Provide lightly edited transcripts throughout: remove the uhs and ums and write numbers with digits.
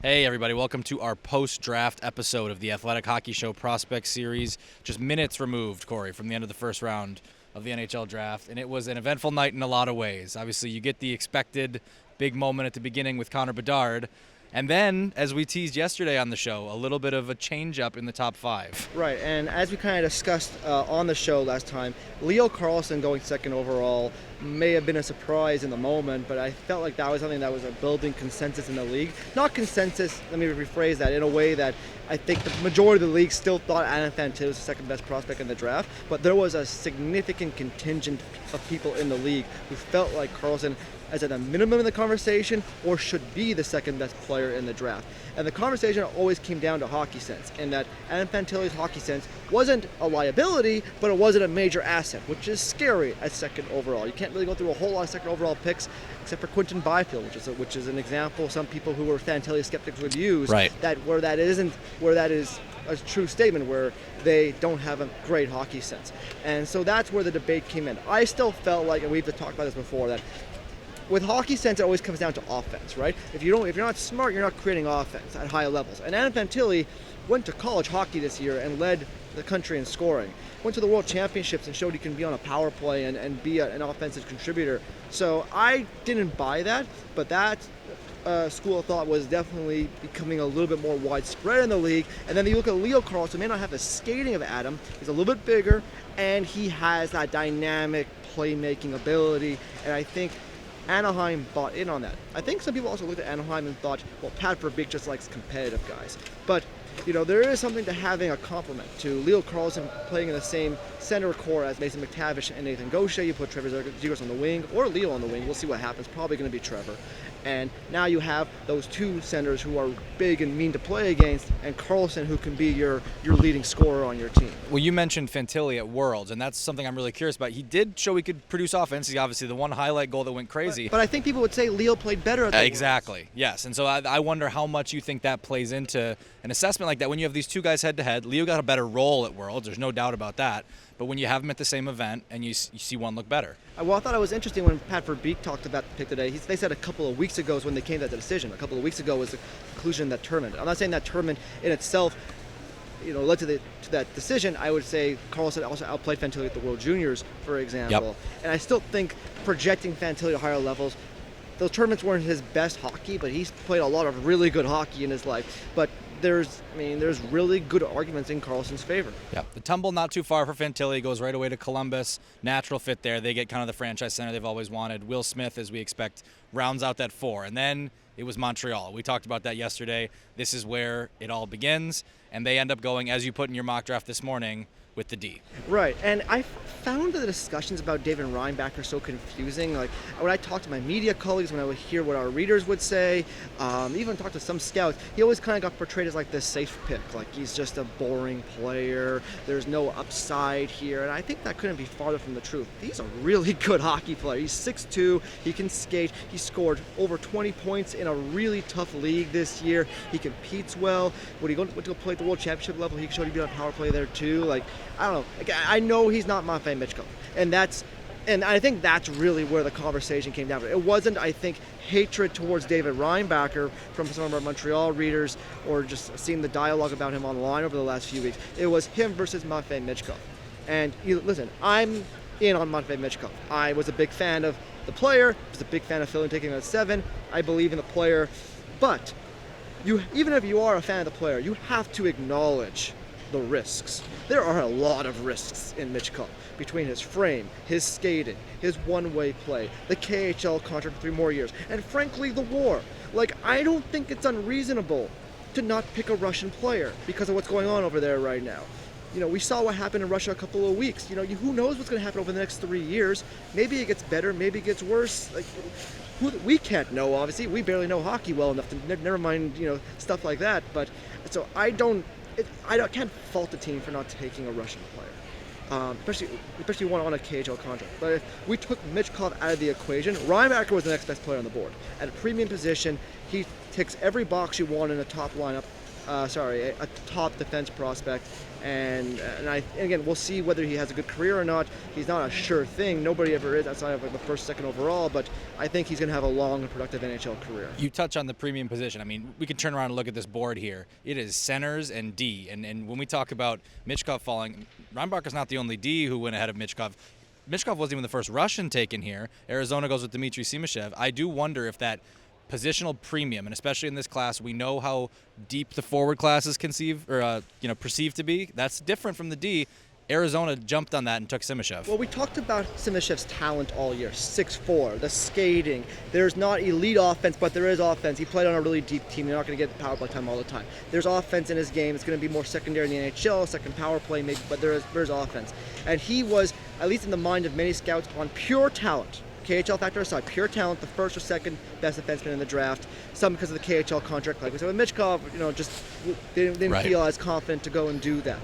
Hey everybody, welcome to our post-draft episode of the Athletic Hockey Show Prospect Series. Just minutes removed, Corey, from the end of the first round of the NHL Draft, and it was an eventful night in a lot of ways. Obviously, you get the expected big moment at the beginning with Connor Bedard, and then, as we teased yesterday on the show, a little bit of a change-up in the top five. Right, and as we kind of discussed on the show last time, Leo Carlsson going second overall may have been a surprise in the moment, but I felt like that was something that was a building consensus in the league. Not consensus, let me rephrase that, in a way that I think the majority of the league still thought Adam Fantilito was the second best prospect in the draft, but there was a significant contingent of people in the league who felt like Carlsson as at a minimum in the conversation or should be the second best player in the draft. And the conversation always came down to hockey sense, and that Adam Fantilito's hockey sense wasn't a liability, but it wasn't a major asset, which is scary at second overall. You can't really go through a whole lot of second overall picks, except for Quinton Byfield, which is an example some people who were Fantilito skeptics would use. Right. Where that is a true statement where they don't have a great hockey sense. And so that's where the debate came in. I still felt like, and we've talked about this before, that with hockey sense, it always comes down to offense, right? If you're not smart, you're not creating offense at high levels. And Adam Fantilito went to college hockey this year and led the country in scoring. Went to the World Championships and showed he can be on a power play and be an offensive contributor. So I didn't buy that, but that school of thought was definitely becoming a little bit more widespread in the league. And then you look at Leo Carlsson, may not have the skating of Adam. He's a little bit bigger, and he has that dynamic playmaking ability. And I think Anaheim bought in on that. I think some people also looked at Anaheim and thought, well, Pat Verbeek just likes competitive guys. But, there is something to having a complement to Leo Carlsson playing in the same center core as Mason McTavish and Nathan Gaucher. You put Trevor Zegras on the wing, or Leo on the wing. We'll see what happens. Probably going to be Trevor. And now you have those two centers who are big and mean to play against, and Carlson, who can be your leading scorer on your team. Well, you mentioned Fantilito at Worlds, and that's something I'm really curious about. He did show he could produce offense. He obviously the one highlight goal that went crazy. But I think people would say Leo played better at the Exactly, yes. And so I wonder how much you think that plays into an assessment like that. When you have these two guys head-to-head, Leo got a better role at Worlds. There's no doubt about that. But when you have them at the same event and you see one look better. Well, I thought it was interesting when Pat Verbeek talked about the pick today. They said a couple of weeks ago is when they came to that decision. A couple of weeks ago was the conclusion of that tournament. I'm not saying that tournament in itself, led to that decision. I would say Carlson also outplayed Fantilito at the World Juniors, for example. Yep. And I still think projecting Fantilito to higher levels, those tournaments weren't his best hockey, but he's played a lot of really good hockey in his life. But there's really good arguments in Carlson's favor. Yeah, the tumble not too far for Fantilito. He goes right away to Columbus. Natural fit there. They get kind of the franchise center they've always wanted. Will Smith, as we expect, rounds out that 4. And then it was Montreal. We talked about that yesterday. This is where it all begins. And they end up going, as you put in your mock draft this morning, with the D. Right, and I found the discussions about David Reinbacher so confusing. Like, when I talk to my media colleagues, when I would hear what our readers would say, even talk to some scouts, he always kind of got portrayed as like this safe pick, like he's just a boring player, there's no upside here, and I think that couldn't be farther from the truth. He's a really good hockey player. He's 6'2", he can skate, he scored over 20 points in a really tough league this year, he competes well. When he went to go play at the World Championship level, he showed he could be on power play there too. Like, I don't know. I know he's not Matvei Michkov, and I think that's really where the conversation came down to. It wasn't, I think, hatred towards David Reinbacher from some of our Montreal readers or just seeing the dialogue about him online over the last few weeks. It was him versus Matvei Michkov. And listen, I'm in on Matvei Michkov. I was a big fan of the player. I was a big fan of Philly taking him at 7. I believe in the player. But even if you are a fan of the player, you have to acknowledge the risks. There are a lot of risks in Michkov between his frame, his skating, his one-way play, the KHL contract for 3 more years, and frankly, the war. Like, I don't think it's unreasonable to not pick a Russian player because of what's going on over there right now. We saw what happened in Russia a couple of weeks. Who knows what's going to happen over the next 3 years? Maybe it gets better, maybe it gets worse. Like, we can't know, obviously. We barely know hockey well enough to never mind, stuff like that. But so I can't fault the team for not taking a Russian player, especially one on a KHL contract. But if we took Michkov out of the equation, Reinbacher was the next best player on the board. At a premium position, he ticks every box you want in a top lineup a top defense prospect. And again, we'll see whether he has a good career or not. He's not a sure thing. Nobody ever is outside of like the first, second overall. But I think he's going to have a long and productive NHL career. You touch on the premium position. I mean, we can turn around and look at this board here. It is centers and D. And when we talk about Michkov falling, Reinbacher's not the only D who went ahead of Michkov. Michkov wasn't even the first Russian taken here. Arizona goes with Dmitry Kiselev. I do wonder if that positional premium, and especially in this class, we know how deep the forward class is perceived to be. That's different from the D. Arizona jumped on that and took Kiselev. Well, we talked about Simashev's talent all year. 6'4", the skating. There's not elite offense, but there is offense. He played on a really deep team. You're not going to get power play time all the time. There's offense in his game. It's going to be more secondary in the NHL, second power play maybe, but there's offense. And he was, at least in the mind of many scouts, on pure talent. KHL factor aside, pure talent, the first or second best defenseman in the draft. Some because of the KHL contract, like we said with Michkov, just they didn't right. feel as confident to go and do that.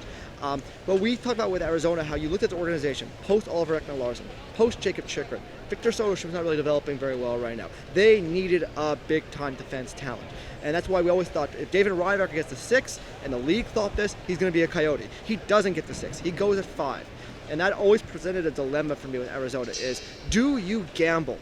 But we talked about with Arizona how you looked at the organization post Oliver Ekman-Larsson, post Jacob Chikrin. Victor Soderstrom was not really developing very well right now. They needed a big-time defense talent. And that's why we always thought if David Reinbacher gets the 6, and the league thought this, he's going to be a Coyote. He doesn't get the 6. He goes at 5. And that always presented a dilemma for me with Arizona is, do you gamble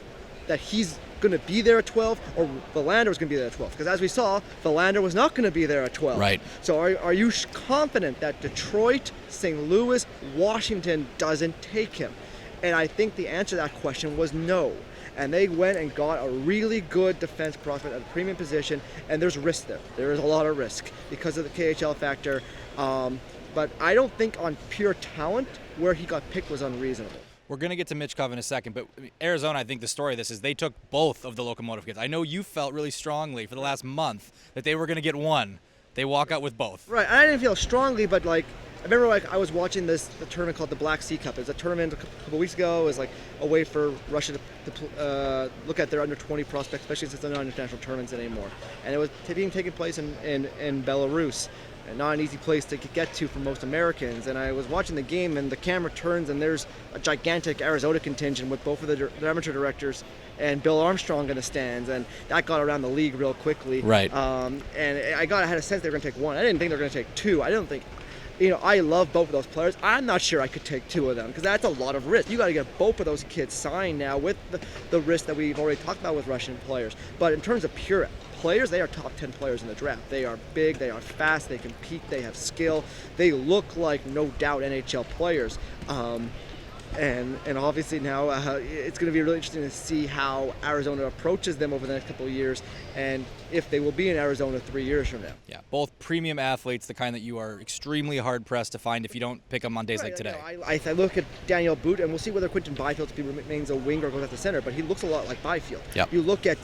that he's going to be there at 12 or Verlander was going to be there at 12? Because as we saw, Verlander was not going to be there at 12. Right. So are you confident that Detroit, St. Louis, Washington doesn't take him? And I think the answer to that question was no. And they went and got a really good defense prospect at a premium position, and there's risk there. There is a lot of risk because of the KHL factor. But I don't think on pure talent, where he got picked was unreasonable. We're going to get to Michkov in a second, but Arizona, I think the story of this is they took both of the locomotive kids. I know you felt really strongly for the last month that they were going to get one. They walk out with both. Right, and I didn't feel strongly, but I remember I was watching the tournament called the Black Sea Cup. It was a tournament a couple weeks ago. It was a way for Russia to look at their under 20 prospects, especially since they're not international tournaments anymore. And it was being taken place in Belarus. And not an easy place to get to for most Americans. And I was watching the game, and the camera turns, and there's a gigantic Arizona contingent with both of the amateur directors and Bill Armstrong in the stands, and that got around the league real quickly. Right. And I had a sense they were going to take one. I didn't think they were going to take two. I don't think. I love both of those players. I'm not sure I could take two of them because that's a lot of risk. You got to get both of those kids signed now with the risk that we've already talked about with Russian players. But in terms of pure players, they are top 10 players in the draft. They are big, they are fast, they compete, they have skill. They look like no doubt NHL players. And obviously now it's going to be really interesting to see how Arizona approaches them over the next couple of years and if they will be in Arizona 3 years from now. Yeah, both premium athletes, the kind that you are extremely hard-pressed to find if you don't pick them on days like today. I look at Daniel Boot, and we'll see whether Quinton Byfield remains a wing or goes at the center, but he looks a lot like Byfield. Yep. You look at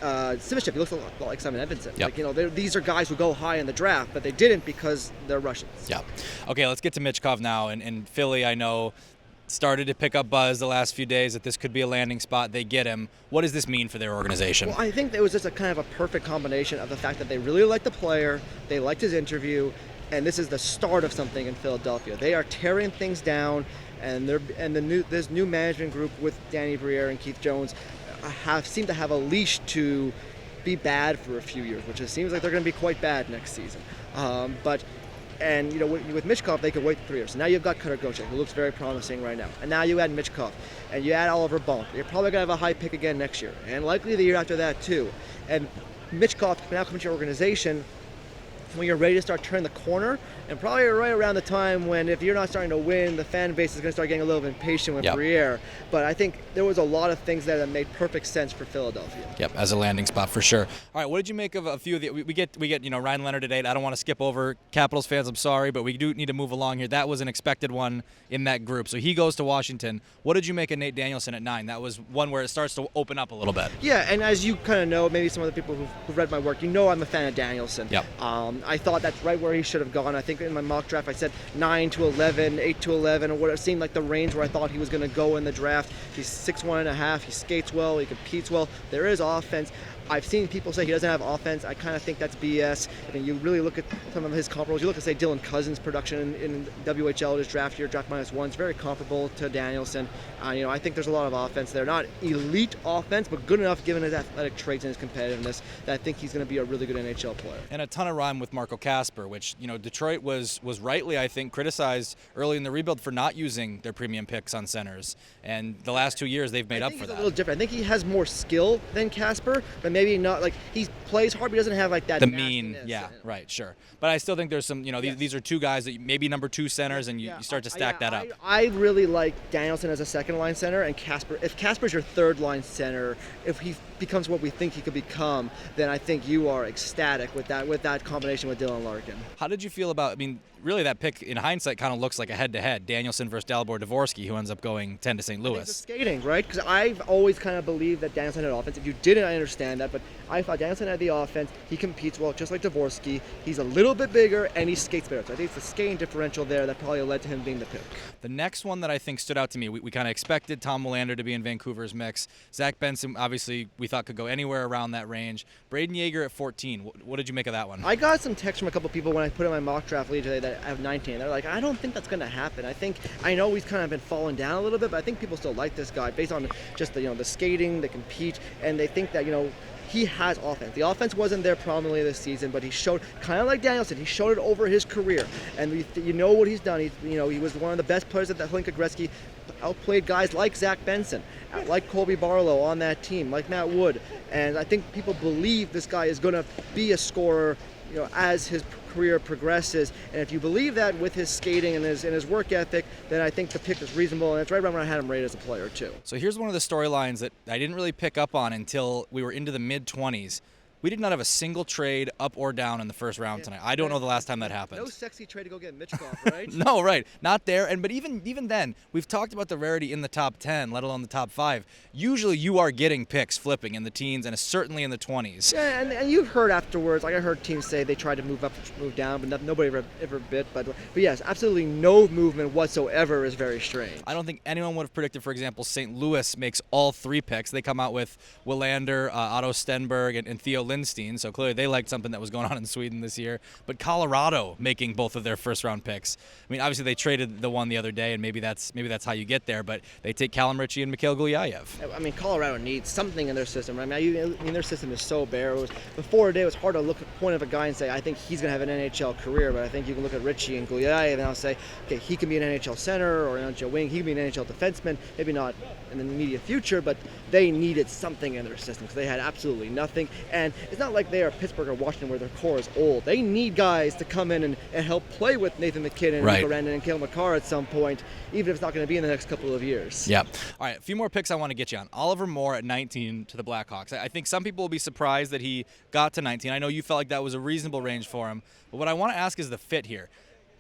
Simashchev, he looks a lot like Simon Edvinsson. Yep. These are guys who go high in the draft, but they didn't because they're Russians. Yeah. Okay, let's get to Michkov now. And Philly, I know, started to pick up buzz the last few days that this could be a landing spot. They get him. What does this mean for their organization? Well, I think it was just a kind of a perfect combination of the fact that they really liked the player, they liked his interview, and this is the start of something in Philadelphia. They are tearing things down, and this new management group with Danny Briere and Keith Jones seem to have a leash to be bad for a few years, which it seems like they're going to be quite bad next season. With Michkov, they could wait 3 years. So now you've got Cutter Gauthier, who looks very promising right now. And now you add Michkov, and you add Oliver Bonk. You're probably going to have a high pick again next year, and likely the year after that too. And Michkov now comes to your organization when you're ready to start turning the corner, and probably right around the time when, if you're not starting to win, the fan base is going to start getting a little bit impatient with Regehr. But I think there was a lot of things there that made perfect sense for Philadelphia. Yep, as a landing spot for sure. All right, what did you make of a few of the? We get Ryan Leonard today. I don't want to skip over Capitals fans. I'm sorry, but we do need to move along here. That was an expected one in that group. So he goes to Washington. What did you make of Nate Danielson at 9? That was one where it starts to open up a little bit. Yeah, and as you kind of know, maybe some of the people who've read my work, I'm a fan of Danielson. Yep. I thought that's right where he should have gone. I think in my mock draft I said 9 to 11, 8 to 11, or what it seemed like the range where I thought he was going to go in the draft. He's 6'1.5", he skates well, he competes well. There is offense. I've seen people say he doesn't have offense. I kind of think that's BS. I mean, you really look at some of his comparables. You look at, say, Dylan Cousins' production in WHL his draft year, draft -1. It's very comparable to Danielson. I think there's a lot of offense there. Not elite offense, but good enough given his athletic traits and his competitiveness that I think he's going to be a really good NHL player. And a ton of rhyme with Marco Casper, which, Detroit was rightly, I think, criticized early in the rebuild for not using their premium picks on centers. And the last 2 years, they've made up for that. I think he's a little different. I think he has more skill than Casper, but maybe not, like, he plays hard, but he doesn't have, like, that the mean, right, sure. But I still think there's some, these are two guys that maybe number 2 centers, and you start to stack that up. I really like Danielson as a second-line center, and Casper. If Casper's your third-line center, if he becomes what we think he could become, then I think you are ecstatic with that combination with Dylan Larkin. How did you feel about, really that pick in hindsight kind of looks like a head-to-head, Danielson versus Dalibor Dvorsky, who ends up going 10 to St. Louis. It's the skating, right? Because I've always kind of believed that Danielson had offense. If you didn't, I understand that, but I thought Danielson had the offense. He competes well, just like Dvorsky. He's a little bit bigger, and he skates better. So I think it's the skating differential there that probably led to him being the pick. The next one that I think stood out to me, we kind of expected Tom Willander to be in Vancouver's mix. Zach Benson, obviously, we thought could go anywhere around that range. Braden Regehr at 14. What did you make of that one? I got some text from a couple people when I put in my mock draft league today that I have 19. They're like, I don't think that's going to happen. I know he's kind of been falling down a little bit, but I think people still like this guy based on just the skating, the compete, and they think that, he has offense. The offense wasn't there prominently this season, but he showed, kind of like Danielson, he showed it over his career. And what he's done. He was one of the best players at the Hlinka Gretzky, outplayed guys like Zach Benson, like Colby Barlow on that team, like Matt Wood. And I think people believe this guy is going to be a scorer, as his career progresses. And if you believe that with his skating and his work ethic, then I think the pick is reasonable, and it's right around where I had him rated as a player too. So here's one of the storylines that I didn't really pick up on until we were into the mid-20s. We did not have a single trade up or down in the first round tonight. I don't know the last time that happened. No sexy trade to go get Mitchkov, right? No, right. Not there. But even then, we've talked about the rarity in the top 10, let alone the top 5. Usually you are getting picks flipping in the teens and certainly in the 20s. Yeah, and you've heard afterwards, like I heard teams say they tried to move up, move down, but nobody ever bit. But yes, absolutely no movement whatsoever is very strange. I don't think anyone would have predicted, for example, St. Louis makes all 3 picks. They come out with Willander, Otto Stenberg, and Theo Lindstein, so clearly they liked something that was going on in Sweden this year. But Colorado making both of their first-round picks. Obviously they traded the one the other day, and maybe that's how you get there. But they take Callum Ritchie and Mikhail Gulyayev. Colorado needs something in their system. Their system is so bare. Before today, it was hard to look at the point of a guy and say, I think he's going to have an NHL career. But I think you can look at Ritchie and Gulyayev and I'll say, okay, he can be an NHL center or an NHL wing. He can be an NHL defenseman. Maybe not in the immediate future, but they needed something in their system because they had absolutely nothing. And it's not like they are Pittsburgh or Washington where their core is old. They need guys to come in and help play with Nathan McKinnon, right, Mikko Rantanen, and Cale Makar at some point, even if it's not going to be in the next couple of years. Yeah. All right, a few more picks I want to get you on. Oliver Moore at 19 to the Blackhawks. I think some people will be surprised that he got to 19. I know you felt like that was a reasonable range for him. But what I want to ask is the fit here.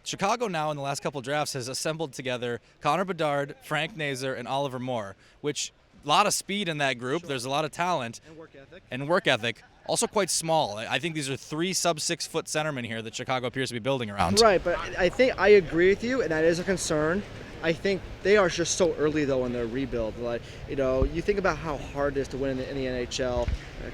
Chicago now in the last couple of drafts has assembled together Connor Bedard, Frank Nazar, and Oliver Moore, which a lot of speed in that group. Sure. There's a lot of talent. And work ethic. Also quite small. I think these are 3 sub-6-foot centermen here that Chicago appears to be building around. Right, but I think I agree with you, and that is a concern. I think they are just so early, though, in their rebuild. You think about how hard it is to win in the NHL.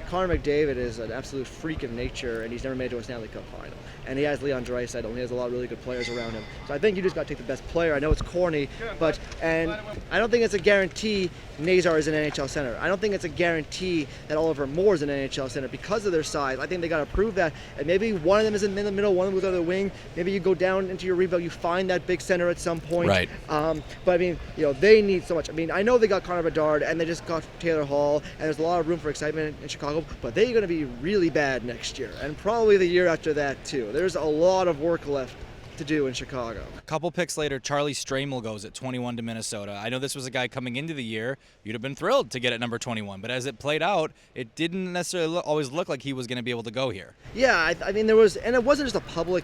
Connor McDavid is an absolute freak of nature, and he's never made it to a Stanley Cup final. And he has Leon Draisaitl, and he has a lot of really good players around him. So I think you just got to take the best player. I know it's corny, and I don't think it's a guarantee Nazar is an NHL center. I don't think it's a guarantee that Oliver Moore is an NHL center because of their size. I think they got to prove that. And maybe one of them is in the middle, one of them goes on the wing. Maybe you go down into your rebuild, you find that big center at some point. Right. But they need so much. I know they got Connor Bedard and they just got Taylor Hall, and there's a lot of room for excitement in Chicago, but they're going to be really bad next year, and probably the year after that too. There's a lot of work left to do in Chicago. A couple picks later, Charlie Stramel goes at 21 to Minnesota. I know this was a guy coming into the year you'd have been thrilled to get at number 21, but as it played out, it didn't necessarily always look like he was going to be able to go here. Yeah, there was, and it wasn't just a public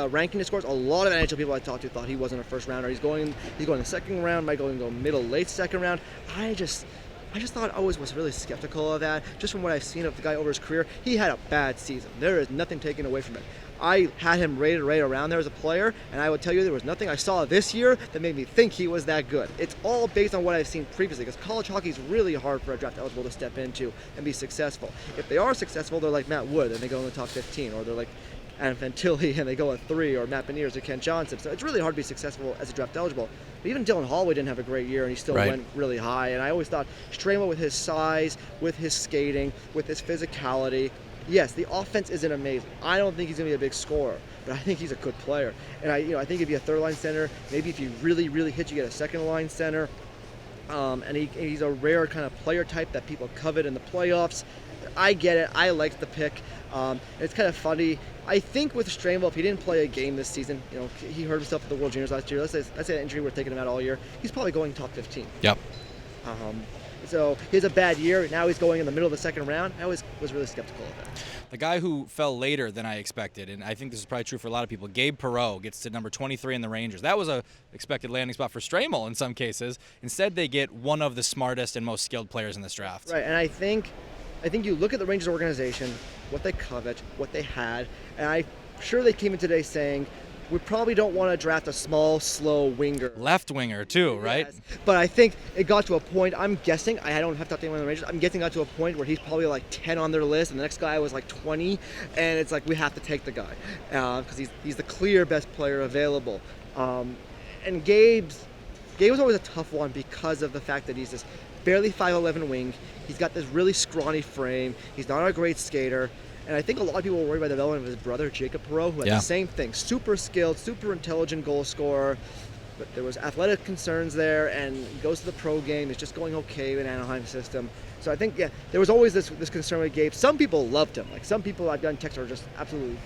ranking the scores. A lot of NHL people I talked to thought he wasn't a first rounder. He's going the second round, might go middle, late second round. I just thought I always was really skeptical of that. Just from what I've seen of the guy over his career, he had a bad season. There is nothing taken away from it. I had him rated right around there as a player, and I would tell you there was nothing I saw this year that made me think he was that good. It's all based on what I've seen previously, because college hockey is really hard for a draft eligible to step into and be successful. If they are successful, they're like Matt Wood and they go in the top 15, or they're like Adam Fantilli and they go at 3, or Matt Beniers or Kent Johnson. So it's really hard to be successful as a draft eligible. But even Dylan Holloway didn't have a great year, and he still went really high. And I always thought Stramel, with his size, with his skating, with his physicality, yes, the offense isn't amazing. I don't think he's going to be a big scorer, but I think he's a good player. And I think he'd be a third-line center. Maybe if he really, really hits, you get a second-line center. And he's a rare kind of player type that people covet in the playoffs. I get it. I like the pick. It's kind of funny. I think with Staal, if he didn't play a game this season, he hurt himself at the World Juniors last year. Let's say an injury we're taking him out all year. He's probably going top 15. Yep. So he has a bad year. Now he's going in the middle of the second round. I was really skeptical of that. The guy who fell later than I expected, and I think this is probably true for a lot of people, Gabe Perot gets to number 23 in the Rangers. That was a expected landing spot for Staal in some cases. Instead, they get one of the smartest and most skilled players in this draft. Right, and I think you look at the Rangers organization, what they covet, what they had, and I'm sure they came in today saying, we probably don't want to draft a small, slow winger. Left winger, too, right? Yes. But I think it got to a point, I'm guessing, I don't have to talk to anyone in the Rangers, I'm guessing it got to a point where he's probably like 10 on their list, and the next guy was like 20, and it's like, we have to take the guy, because he's the clear best player available. And Gabe was always a tough one because of the fact that he's this barely 5'11" wing, he's got this really scrawny frame, he's not a great skater. And I think a lot of people were worried about the development of his brother, Jacob Perot, who had the same thing. Super skilled, super intelligent goal scorer. But there was athletic concerns there, and he goes to the pro game. He's just going okay in Anaheim system. So I think, there was always this concern with Gabe. Some people loved him. Like, some people I've gotten texts are just absolutely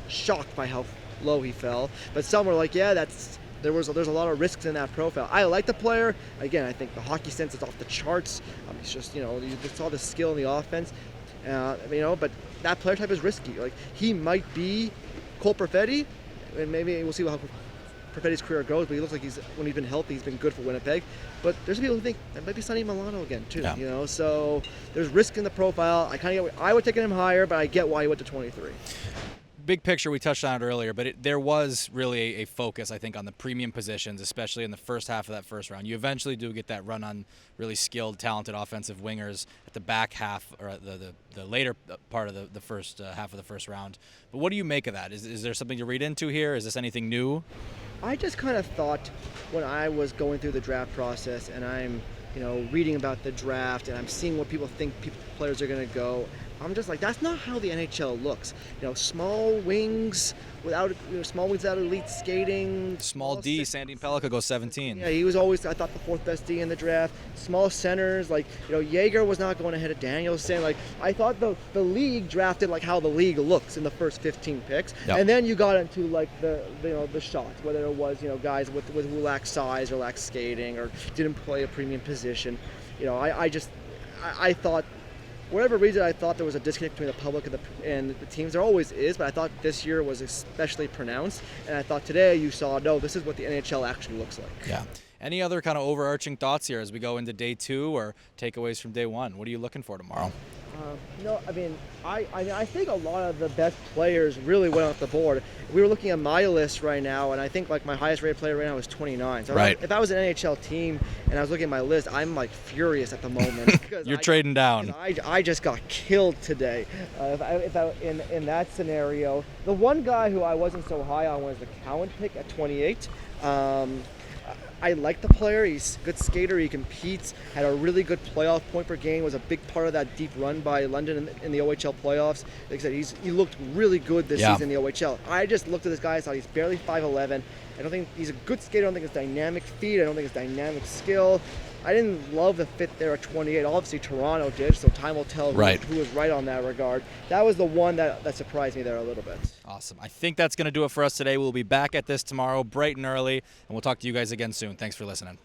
shocked by how low he fell. But some were like, there's a lot of risks in that profile. I like the player. Again, I think the hockey sense is off the charts. He's just, you saw the skill in the offense. But that player type is risky. Like, he might be Cole Perfetti, and maybe we'll see how Perfetti's career goes. But he looks like when he's been healthy, he's been good for Winnipeg. But there's people who think that might be Sonny Milano again too. Yeah. So there's risk in the profile. I would take him higher, but I get why he went to 23. Big picture, we touched on it earlier, but there was really a focus, I think, on the premium positions, especially in the first half of that first round. You eventually do get that run on really skilled, talented offensive wingers at the back half, or the later part of the first half of the first round. But what do you make of that? Is there something to read into here? Is this anything new? I just kind of thought when I was going through the draft process and I'm reading about the draft and I'm seeing what people think players are going to go, I'm just like, that's not how the NHL looks. Small wings without elite skating. Small D, Sandin Pellikka goes 17. Yeah, he was always, I thought, the fourth best D in the draft. Small centers, like, Regehr was not going ahead of Danielson. Like, I thought the league drafted like how the league looks in the first 15 picks. Yep. And then you got into like the shots, whether it was, guys who lacked size or lacked skating or didn't play a premium position. I thought, for whatever reason, I thought there was a disconnect between the public and the teams. There always is, but I thought this year was especially pronounced. And I thought today you saw, no, this is what the NHL actually looks like. Yeah. Any other kind of overarching thoughts here as we go into day 2 or takeaways from day 1? What are you looking for tomorrow? I think a lot of the best players really went off the board. We were looking at my list right now, and I think like my highest rated player right now is 29. So right. If I was an NHL team and I was looking at my list, I'm like furious at the moment. You're trading down. I just got killed today. In that scenario, the one guy who I wasn't so high on was the Cowan pick at 28. I like the player. He's a good skater. He competes. Had a really good playoff point per game. Was a big part of that deep run by London in the OHL playoffs. Like I said, he looked really good this season in the OHL. I just looked at this guy. I thought he's barely 5'11". I don't think he's a good skater. I don't think it's dynamic feet. I don't think it's dynamic skill. I didn't love the fit there at 28. Obviously, Toronto did, so time will tell who was right on that regard. That was the one that surprised me there a little bit. Awesome. I think that's going to do it for us today. We'll be back at this tomorrow, bright and early, and we'll talk to you guys again soon. Thanks for listening.